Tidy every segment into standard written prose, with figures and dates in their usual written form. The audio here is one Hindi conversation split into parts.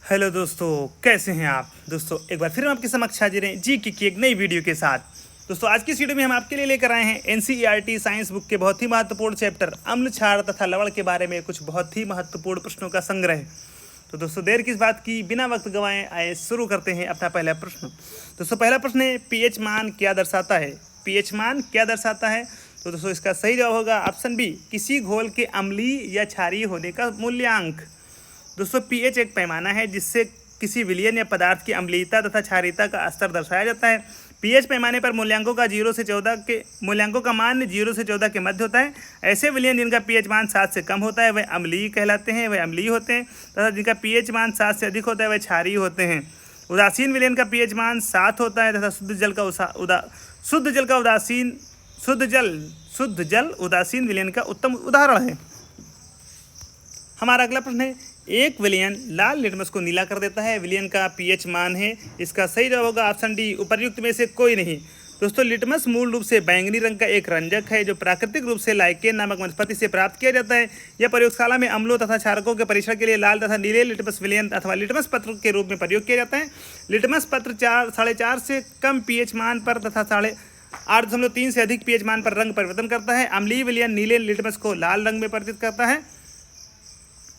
हेलो दोस्तों, कैसे हैं आप। दोस्तों एक बार फिर हम आपके समक्ष हाजिर हैं जी की एक नई वीडियो के साथ। दोस्तों आज की इस वीडियो में हम आपके लिए लेकर आए हैं एनसीईआरटी साइंस बुक के बहुत ही महत्वपूर्ण चैप्टर अम्ल क्षार तथा लवण के बारे में कुछ बहुत ही महत्वपूर्ण प्रश्नों का संग्रह। तो दोस्तों देर किस बात की, बिना वक्त गंवाए आए शुरू करते हैं अपना पहला प्रश्न। दोस्तों पहला प्रश्न है, पीएच मान क्या दर्शाता है। पीएच मान क्या दर्शाता है। तो दोस्तों इसका सही जवाब होगा ऑप्शन बी, किसी घोल के अम्लीय या क्षारीय होने का मूल्यांक। दोस्तों पीएच एक पैमाना है जिससे किसी विलयन या पदार्थ की अम्लीयता तथा क्षारीयता का स्तर दर्शाया जाता है। पीएच पैमाने पर मूल्यांकों का मान 0 से 14 के मध्य होता है। ऐसे विलयन जिनका पीएच मान 7 से कम होता है वह अम्लीय कहलाते हैं, वह अम्लीय होते हैं, तथा जिनका पीएच मान 7 से अधिक होता है वह क्षारीय होते हैं। उदासीन विलयन का पीएच मान 7 होता है तथा शुद्ध जल उदासीन विलयन का उत्तम उदाहरण है। हमारा अगला प्रश्न है, एक विलयन लाल लिटमस को नीला कर देता है, विलयन का पीएच मान है। इसका सही जवाब होगा ऑप्शन डी, उपर्युक्त में से कोई नहीं। दोस्तों लिटमस मूल रूप से बैंगनी रंग का एक रंजक है जो प्राकृतिक रूप से लाइकेन नामक वनस्पति से प्राप्त किया जाता है। यह प्रयोगशाला में अम्लों तथा क्षारकों के परीक्षण के लिए लाल तथा नीले लिटमस विलयन अथवा लिटमस पत्र के रूप में प्रयोग किया जाता है। लिटमस पत्र 4.5 से कम पीएच मान पर तथा 8.3 से अधिक पीएच मान पर रंग परिवर्तन करता है। अम्लीय विलयन नीले लिटमस को लाल रंग में परिवर्तित करता है,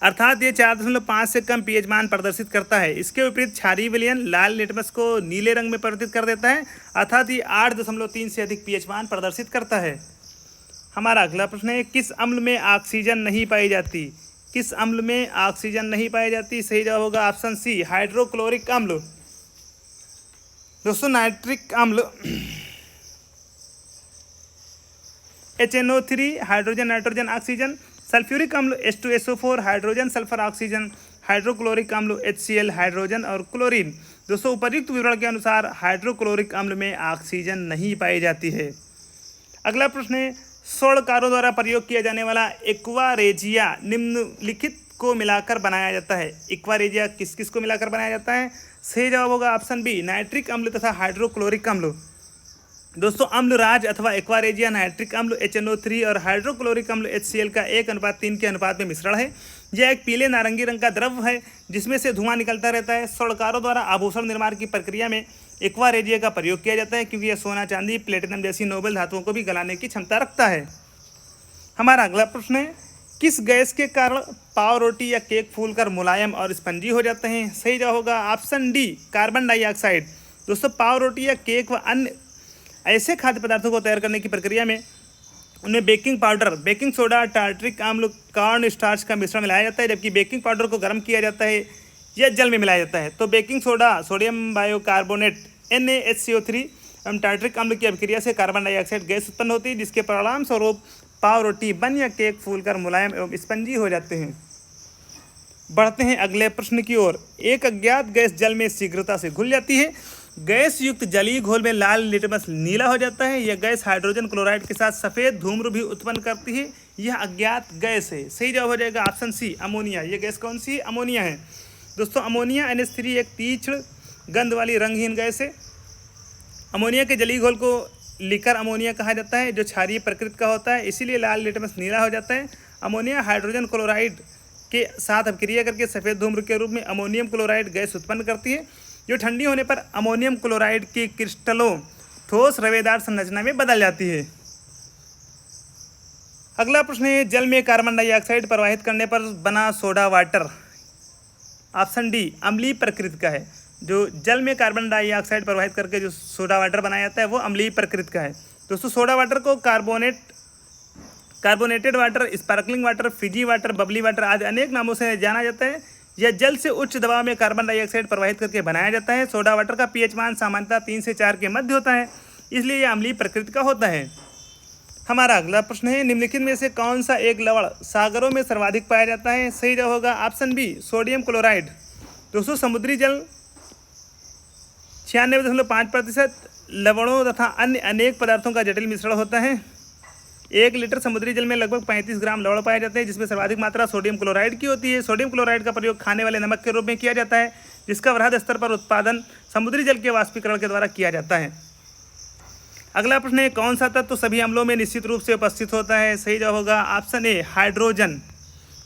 अर्थात ये 4.5 से कम पीएच मान प्रदर्शित करता है। इसके विपरीत क्षारीय विलयन लाल लिटमस को नीले रंग में परिवर्तित कर देता है, अर्थात ये 8.3 से अधिक पीएच मान प्रदर्शित करता है। हमारा अगला प्रश्न है, किस अम्ल में ऑक्सीजन नहीं पाई जाती। किस अम्ल में ऑक्सीजन नहीं पाई जाती। सही जवाब होगा ऑप्शन सी, हाइड्रोक्लोरिक अम्ल। दोस्तों नाइट्रिक अम्ल HNO3 hydrogen nitrogen oxygen, sulphuric अम्ल H2SO4 hydrogen sulphur oxygen, hydrochloric अम्ल HCl हाइड्रोजन और क्लोरीन। दोस्तों उपर्युक्त विवरण के अनुसार हाइड्रोक्लोरिक अम्ल में ऑक्सीजन नहीं पाई जाती है। अगला प्रश्न है, स्वर्णकारों द्वारा प्रयोग किया जाने वाला एक्वा रेजिया निम्नलिखित को मिलाकर बनाया जाता है। एक्वा रेजिया किस किस को मिलाकर बनाया जाता है। सही जवाब होगा ऑप्शन बी, नाइट्रिक अम्ल तथा हाइड्रोक्लोरिक अम्ल। दोस्तों अम्लराज अथवा एक्वारेजिया नाइट्रिक अम्ल HNO3 और हाइड्रोक्लोरिक अम्ल HCl का 1:3 के अनुपात में मिश्रण है। यह एक पीले नारंगी रंग का द्रव है जिसमें से धुआं निकलता रहता है। स्वर्णकारों द्वारा आभूषण निर्माण की प्रक्रिया में एक्वारेजिया का प्रयोग किया जाता है क्योंकि यह सोना चांदी प्लेटिनम जैसी नोबेल धातुओं को भी गलाने की क्षमता रखता है। हमारा अगला प्रश्न है, किस गैस के कारण पाव रोटी या केक फूलकर मुलायम और स्पंजी हो जाते हैं। सही जवाब होगा ऑप्शन डी, कार्बन डाइऑक्साइड। दोस्तों पाव रोटी या केक व अन्य ऐसे खाद्य पदार्थों को तैयार करने की प्रक्रिया में उनमें baking powder, baking soda, tartaric अम्ल, कॉर्न स्टार्च का मिश्रण मिलाया जाता है, जबकि बेकिंग पाउडर को गर्म किया जाता है या जल में मिलाया जाता है। तो baking soda, sodium bicarbonate NaHCO3 एवं टार्टरिक अम्ल की अभिक्रिया से कार्बन डाइऑक्साइड गैस उत्पन्न होती है, जिसके परिणाम स्वरूप पाव रोटी बन या केक फूलकर मुलायम एवं स्पंजी हो जाते हैं। बढ़ते हैं अगले प्रश्न की ओर। एक अज्ञात गैस जल में शीघ्रता से घुल जाती है। गैस युक्त जलीय घोल में लाल लिटमस नीला हो जाता है। यह गैस हाइड्रोजन क्लोराइड के साथ सफ़ेद धूम्र भी उत्पन्न करती है। यह अज्ञात गैस है। सही जवाब हो जाएगा ऑप्शन सी, अमोनिया। यह गैस कौन सी है। अमोनिया है। दोस्तों अमोनिया NH3 एक तीक्ष्ण गंध वाली रंगहीन गैस है। अमोनिया के जलीय घोल को लिकर अमोनिया कहा जाता है जो क्षारीय प्रकृति का होता है, इसीलिए लाल लिटमस नीला हो जाता है। अमोनिया हाइड्रोजन क्लोराइड के साथ अभिक्रिया करके सफ़ेद धूम्र के रूप में अमोनियम क्लोराइड गैस उत्पन्न करती है, जो ठंडी होने पर अमोनियम क्लोराइड की क्रिस्टलों ठोस रवेदार संरचना में बदल जाती है। अगला प्रश्न है, जल में कार्बन डाइऑक्साइड प्रवाहित करने पर बना सोडा वाटर। ऑप्शन डी, अम्लीय प्रकृति का है। जो जल में कार्बन डाइऑक्साइड प्रवाहित करके जो सोडा वाटर बनाया जाता है वो अम्लीय प्रकृति का है। दोस्तों सोडा वाटर को carbonated water, sparkling water, Fiji water, Babli water आदि अनेक नामों से जाना जाता है। यह जल से उच्च दबाव में कार्बन डाइऑक्साइड प्रवाहित करके बनाया जाता है। सोडा वाटर का पीएच मान सामान्यतः 3 से 4 के मध्य होता है, इसलिए यह अम्लीय प्रकृति का होता है। हमारा अगला प्रश्न है, निम्नलिखित में से कौन सा एक लवण सागरों में सर्वाधिक पाया जाता है। सही जवाब होगा ऑप्शन बी, सोडियम क्लोराइड। दोस्तों समुद्री जल 96.5% लवणों तथा अन्य अनेक पदार्थों का जटिल मिश्रण होता है। 1 लीटर समुद्री जल में लगभग 35 ग्राम लवण पाए जाते हैं, जिसमें सर्वाधिक मात्रा सोडियम क्लोराइड की होती है। सोडियम क्लोराइड का प्रयोग खाने वाले नमक के रूप में किया जाता है, जिसका वृहद स्तर पर उत्पादन समुद्री जल के वाष्पीकरण के द्वारा किया जाता है। अगला प्रश्न है, कौन सा तत्व सभी अम्लों में निश्चित रूप से उपस्थित होता है। सही जवाब होगा ऑप्शन ए, हाइड्रोजन।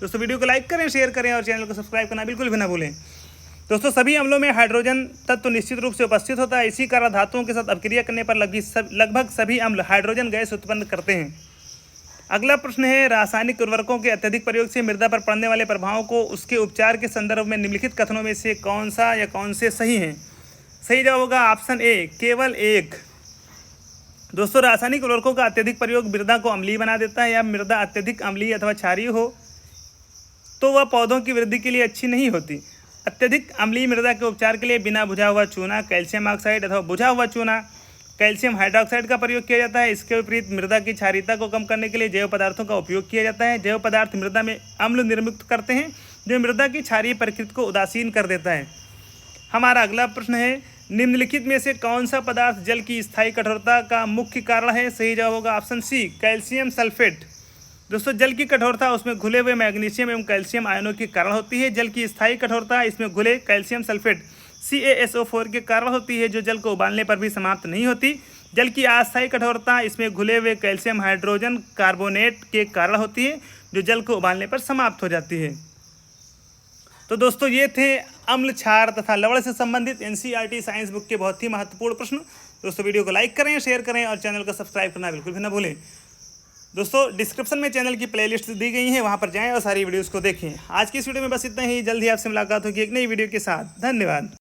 दोस्तों वीडियो को लाइक करें, शेयर करें और चैनल को सब्सक्राइब करना बिल्कुल भी ना भूलें। दोस्तों सभी अम्लों में हाइड्रोजन तत्व निश्चित रूप से उपस्थित होता है। इसी कारण धातुओं के साथ अपक्रिया करने पर लगभग सभी अम्ल हाइड्रोजन गैस उत्पन्न करते हैं। अगला प्रश्न है, रासायनिक उर्वरकों के अत्यधिक प्रयोग से मृदा पर पड़ने वाले प्रभावों को उसके उपचार के संदर्भ में निम्नलिखित कथनों में से कौन सा या कौन से सही हैं? सही जवाब होगा ऑप्शन ए, केवल एक। दोस्तों रासायनिक उर्वरकों का अत्यधिक प्रयोग मृदा को अम्लीय बना देता है, या मृदा अत्यधिक अम्लीय अथवा क्षारीय हो तो वह पौधों की वृद्धि के लिए अच्छी नहीं होती। अत्यधिक अम्लीय मृदा के उपचार के लिए बिना बुझा हुआ चूना, कैल्शियम ऑक्साइड अथवा बुझा हुआ चूना, कैल्शियम हाइड्रोक्साइड का प्रयोग किया जाता है। इसके विपरीत मृदा की क्षारीयता को कम करने के लिए जैव पदार्थों का उपयोग किया जाता है। जैव पदार्थ मृदा में अम्ल निर्मुक्त करते हैं, जो मृदा की क्षारीय प्रकृति को उदासीन कर देता है। हमारा अगला प्रश्न है, निम्नलिखित में से कौन सा पदार्थ जल की स्थायी कठोरता का मुख्य कारण है? सही जवाब होगा ऑप्शन सी, कैल्शियम सल्फेट। दोस्तों जल की कठोरता उसमें घुले हुए मैग्नीशियम एवं कैल्शियम आयनों के कारण होती है। जल की स्थायी कठोरता इसमें घुले कैल्शियम सल्फेट CaSO4 के कारण होती है, जो जल को उबालने पर भी समाप्त नहीं होती। जल की अस्थायी कठोरता इसमें घुले हुए कैल्शियम हाइड्रोजन कार्बोनेट के कारण होती है, जो जल को उबालने पर समाप्त हो जाती है। तो दोस्तों ये थे अम्ल, क्षार तथा लवण से संबंधित NCERT साइंस बुक के बहुत ही महत्वपूर्ण प्रश्न। दोस्तों वीडियो को लाइक करें, शेयर करें और चैनल को सब्सक्राइब करना बिल्कुल भी ना भूलें। दोस्तों डिस्क्रिप्शन में चैनल की प्लेलिस्ट दी गई है, वहां पर जाएं और सारी वीडियोस को देखें। आज की इस वीडियो में बस इतना ही। जल्द ही आपसे मुलाकात होगी एक नई वीडियो के साथ। धन्यवाद।